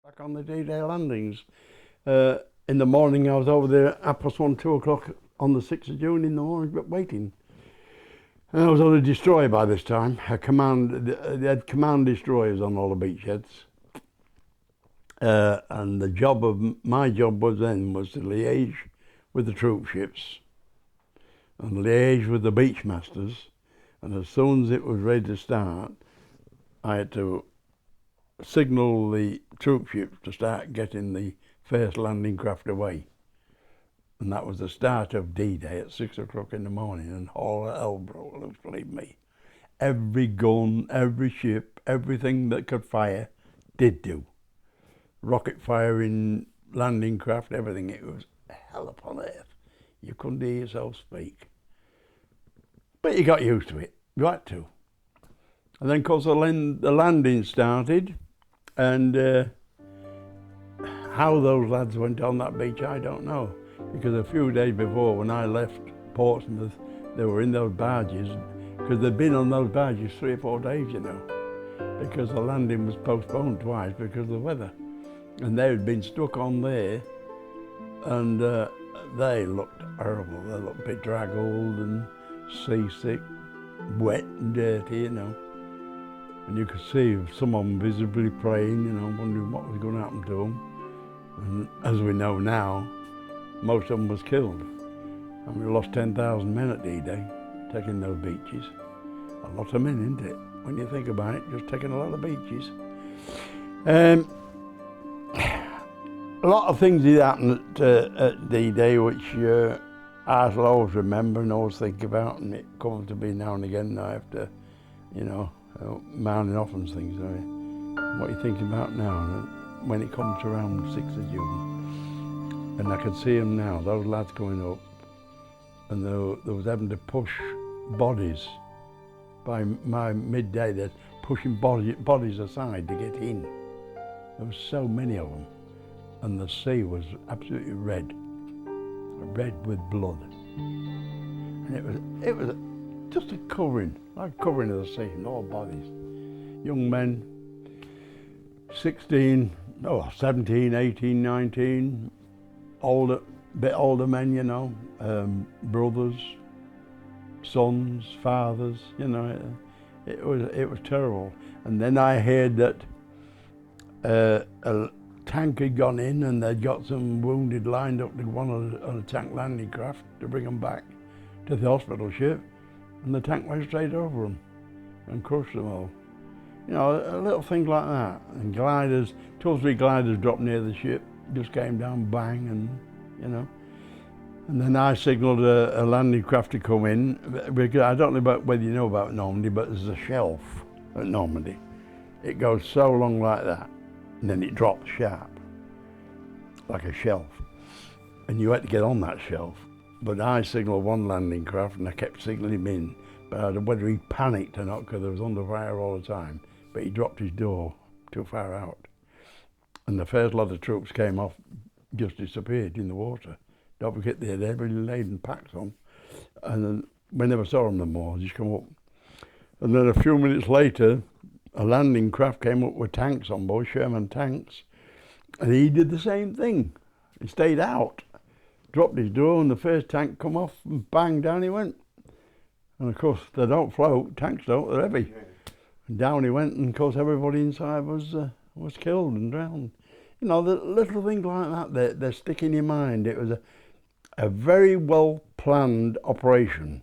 Back on the D-Day landings. In the morning, I was over there at 1:30, 2 o'clock on the 6th of June in the morning, but waiting. And I was on a destroyer by this time. They had command destroyers on all the beachheads. And my job was to liaise with the troop ships and liaise with the beach masters. And as soon as it was ready to start, I had to signal the troop ships to start getting the first landing craft away. And that was the start of D-Day at 6 o'clock in the morning, and all hell broke loose, believe me. Every gun, every ship, everything that could fire did do. Rocket firing, landing craft, everything. It was hell upon earth. You couldn't hear yourself speak. But you got used to it. You had to. And then, of course, the landing started, and how those lads went on that beach, I don't know. Because a few days before, when I left Portsmouth, they were in those barges, because they'd been on those barges 3 or 4 days, you know, because the landing was postponed twice because of the weather. And they had been stuck on there, and they looked horrible. They looked bedraggled and seasick, wet and dirty, you know. And you could see some of them visibly praying, you know, wondering what was going to happen to them. And as we know now, most of them was killed. And we lost 10,000 men at D-Day, taking those beaches. A lot of men, isn't it? When you think about it, just taking a lot of beaches. A lot of things did happen at D-Day, which I shall always remember and always think about, and it comes to be now and again. I have to, you know, mounting off and things. What are you thinking about now? When it comes around 6th of June, and I could see them now, those lads going up, and they was having to push bodies. By my midday, they're pushing bodies aside to get in. There was so many of them, and the sea was absolutely red with blood. And it was just a covering, like covering of the sea, and all bodies. Young men, 17, 18, 19, bit older men, you know, brothers, sons, fathers, you know, it was terrible. And then I heard that a tank had gone in, and they'd got some wounded lined up to go on a tank landing craft to bring them back to the hospital ship, and the tank went straight over them and crushed them all. You know, a little thing like that. And gliders, 2 or 3 gliders dropped near the ship, just came down, bang, and, you know. And then I signalled a landing craft to come in, because I don't know whether you know about Normandy, but there's a shelf at Normandy. It goes so long like that, and then it drops sharp, like a shelf. And you had to get on that shelf. But I signalled one landing craft, and I kept signalling him in, but I don't know whether he panicked or not, because there was under fire all the time. But he dropped his door too far out. And the first lot of troops came off, just disappeared in the water. Don't forget they had heavily laden packs on. And then we never saw them no more, just come up. And then a few minutes later, a landing craft came up with tanks on board, Sherman tanks. And he did the same thing. He stayed out, dropped his door, and the first tank come off, and bang, down he went. And of course, they don't float, tanks don't, they're heavy. And down he went, and of course everybody inside was killed and drowned. You know, the little things like that, they stick in your mind. It was a very well planned operation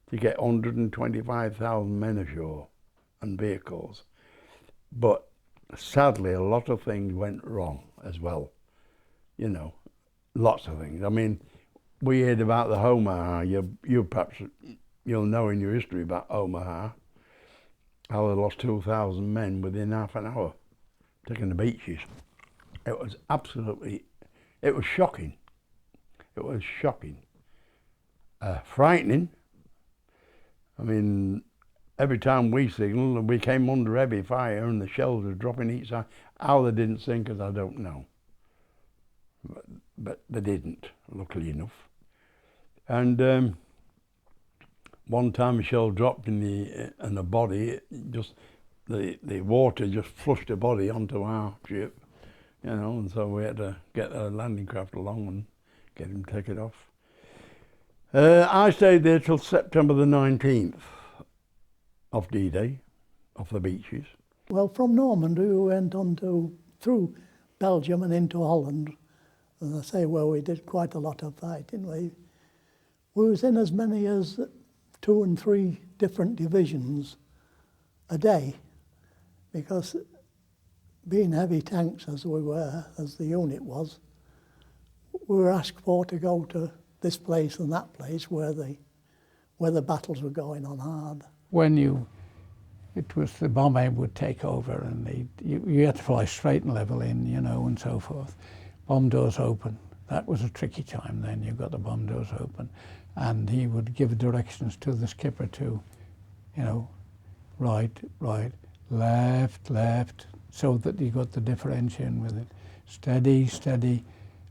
to get 125,000 men ashore and vehicles. But sadly, a lot of things went wrong as well. You know, lots of things. I mean, we heard about the Omaha. You perhaps, you'll know in your history about Omaha, how they lost 2,000 men within half an hour, taking the beaches. It was it was shocking. It was shocking. Frightening. I mean, every time we signalled, we came under heavy fire, and the shells were dropping each side. How they didn't sink us, I don't know. But they didn't, luckily enough. And one time a shell dropped in the body, the water just flushed the body onto our ship, you know, and so we had to get a landing craft along and get him to take it off. I stayed there till September the 19th of D-Day, off the beaches. Well, from Normandy we went on through Belgium and into Holland, as I say, where we did quite a lot of fighting. We was in as many as 2 and 3 different divisions a day, because being heavy tanks as we were, as the unit was, we were asked for to go to this place and that place where the battles were going on hard. When it was the bomb aim would take over, and you had to fly straight and level in, you know, and so forth. Bomb doors open. That was a tricky time then. You got the bomb doors open, and he would give directions to the skipper to, you know, right, left, so that you got the differentiation with it. Steady,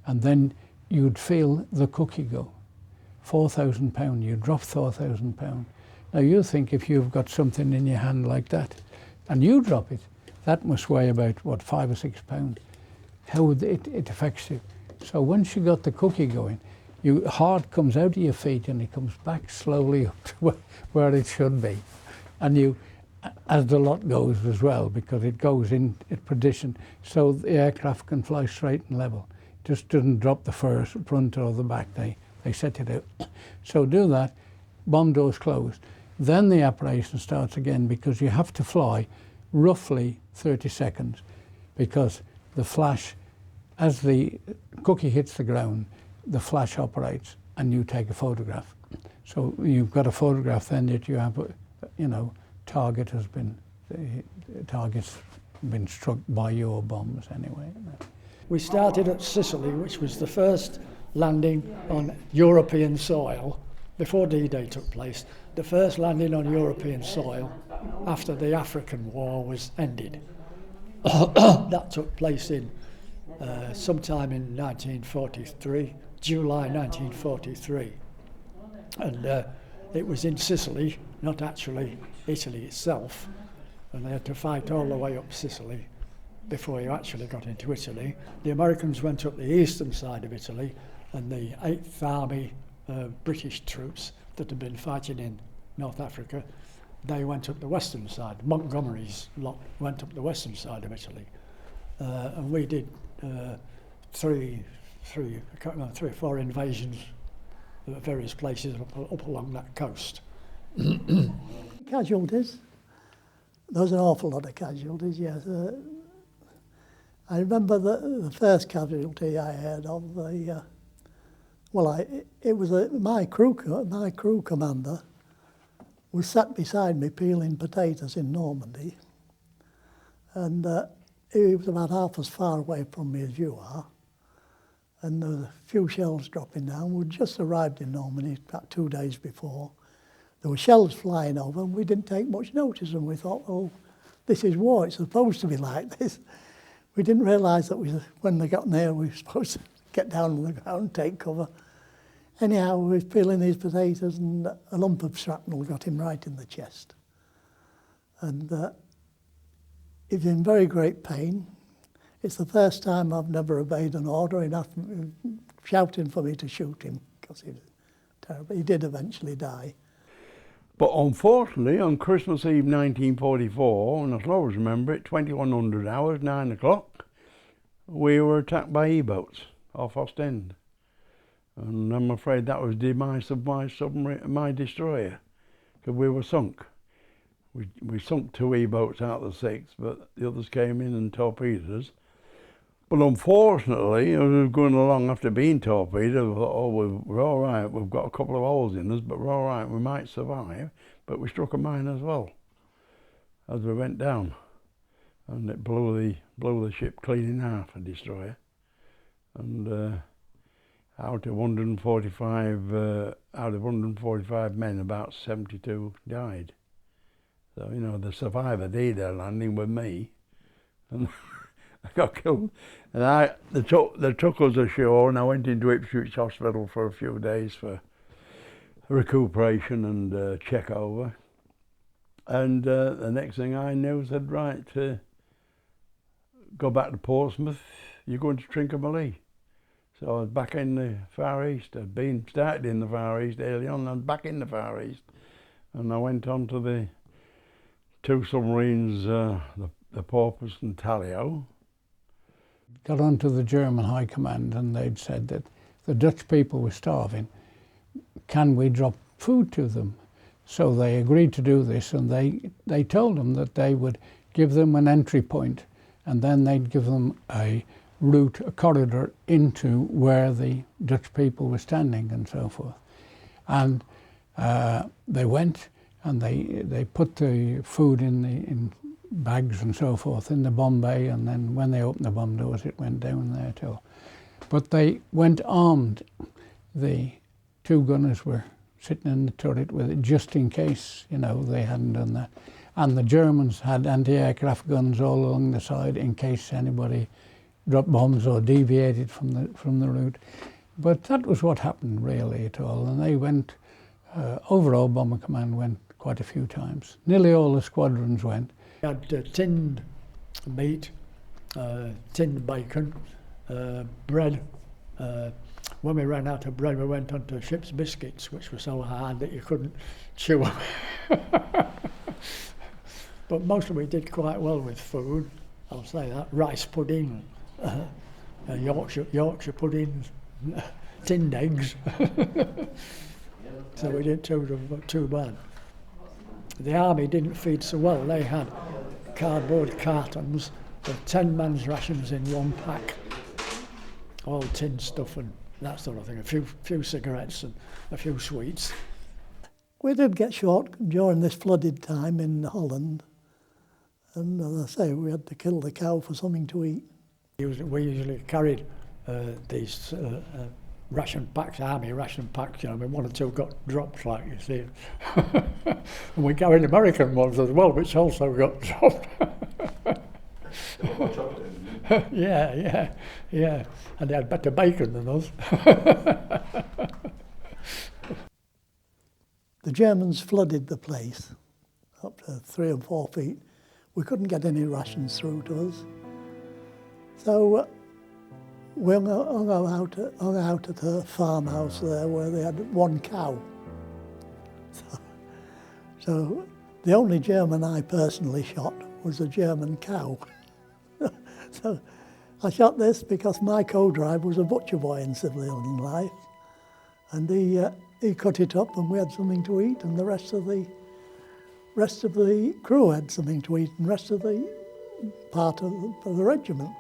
and then you'd feel the cookie go. 4,000 pound, you drop 4,000 pound. Now you think if you've got something in your hand like that, and you drop it, that must weigh about, what, 5 or 6 pounds. How it affects you. So once you got the cookie going, heart comes out of your feet and it comes back slowly up to where it should be. And you, as the lot goes as well, because it goes in position, so the aircraft can fly straight and level. Just doesn't drop the front or the back, they set it out. So do that, bomb doors closed. Then the operation starts again, because you have to fly roughly 30 seconds, because the flash, as the cookie hits the ground, the flash operates and you take a photograph. So you've got a photograph then that you have, you know, target's been struck by your bombs anyway. We started at Sicily, which was the first landing on European soil before D-Day took place, the first landing on European soil after the African War was ended. That took place in sometime in 1943, July 1943. And it was in Sicily, not actually Italy itself, and they had to fight all the way up Sicily before you actually got into Italy. The Americans went up the eastern side of Italy, and the 8th Army British troops that had been fighting in North Africa, they went up the western side. Montgomery's lot went up the western side of Italy. And we did three or four invasions at various places up along that coast. Casualties. There was an awful lot of casualties, yes. I remember the first casualty I heard of. It was my crew commander was sat beside me peeling potatoes in Normandy, and he was about half as far away from me as you are, and there was a few shells dropping down. We'd just arrived in Normandy about 2 days before. There were shells flying over, and we didn't take much notice, and we thought, well, this is war, it's supposed to be like this. We didn't realise that when they got near, we were supposed to get down on the ground and take cover. Anyhow, we were peeling these potatoes, and a lump of shrapnel got him right in the chest. And he was in very great pain. It's the first time I've never obeyed an order, enough shouting for me to shoot him, because he was terrible. He did eventually die. But unfortunately, on Christmas Eve 1944, and I can always remember it, 2100 hours, 9 o'clock, we were attacked by E-boats off Ostend. And I'm afraid that was the demise of my submarine, my destroyer, because we were sunk. We sunk 2 E-boats out of the 6, but the others came in and torpedoed us. But unfortunately, as we were going along after being torpedoed, we thought, oh, we're all right, we've got a couple of holes in us, but we're all right, we might survive. But we struck a mine as well as we went down, and it blew the ship clean in half, a destroyer. And out of 145 men, about 72 died. So, you know, the survivor D-Day landing with me, and I got killed. And they took us ashore, and I went into Ipswich Hospital for a few days for recuperation and check over. And the next thing I knew said, right, go back to Portsmouth. you're going to Trincomalee. So I was back in the Far East. I'd been started in the Far East early on, and back in the Far East. And I went on to the two submarines, the Porpoise and Tallio. Got onto the German High Command, and they'd said that the Dutch people were starving. Can we drop food to them? So they agreed to do this, and they told them that they would give them an entry point, and then they'd give them a route, a corridor into where the Dutch people were standing and so forth. And they went and they put the food in bags and so forth in the bomb bay, and then when they opened the bomb doors it went down there too. But they went armed. The two gunners were sitting in the turret with it just in case, you know, they hadn't done that. And the Germans had anti-aircraft guns all along the side in case anybody dropped bombs or deviated from the route. But that was what happened really at all. And they went, overall Bomber Command went quite a few times. Nearly all the squadrons went. We had tinned meat, tinned bacon, bread. When we ran out of bread, we went on to ship's biscuits, which were so hard that you couldn't chew them. But mostly we did quite well with food, I'll say that. Rice pudding, Yorkshire puddings, tinned eggs. So we didn't too bad. The army didn't feed so well. They had cardboard cartons with 10 men's rations in one pack, all tinned stuff and that sort of thing, a few cigarettes and a few sweets. We did get short during this flooded time in Holland, and as I say, we had to kill the cow for something to eat. We usually carried these ration packs, army ration packs, you know, I mean, one or two got dropped, like you see. And we carried American ones as well, which also got dropped. Yeah. And they had better bacon than us. The Germans flooded the place up to 3 and 4 feet. We couldn't get any rations through to us. So we hung out at a farmhouse there where they had one cow. So the only German I personally shot was a German cow. So I shot this because my co-driver was a butcher boy in civilian life, and he cut it up and we had something to eat, and the rest of the crew had something to eat, and the rest of the part of the regiment.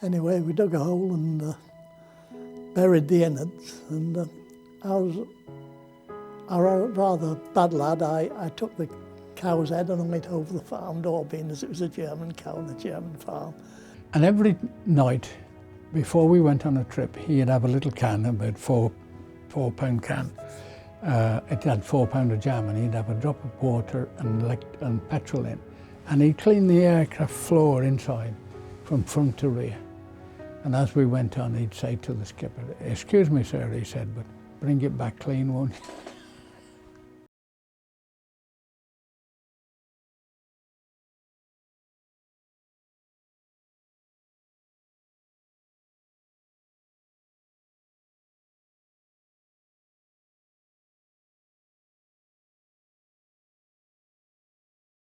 Anyway, we dug a hole and buried the innards, and I was a rather bad lad. I took the cow's head and hung it over the farm door, being as it was a German cow on a German farm. And every night before we went on a trip, he'd have a little can, about four-pound can. It had 4 pound of jam, and he'd have a drop of water and petrol in. And he'd clean the aircraft floor inside from front to rear. And as we went on, he'd say to the skipper, "Excuse me, sir," he said, "but bring it back clean, won't you?"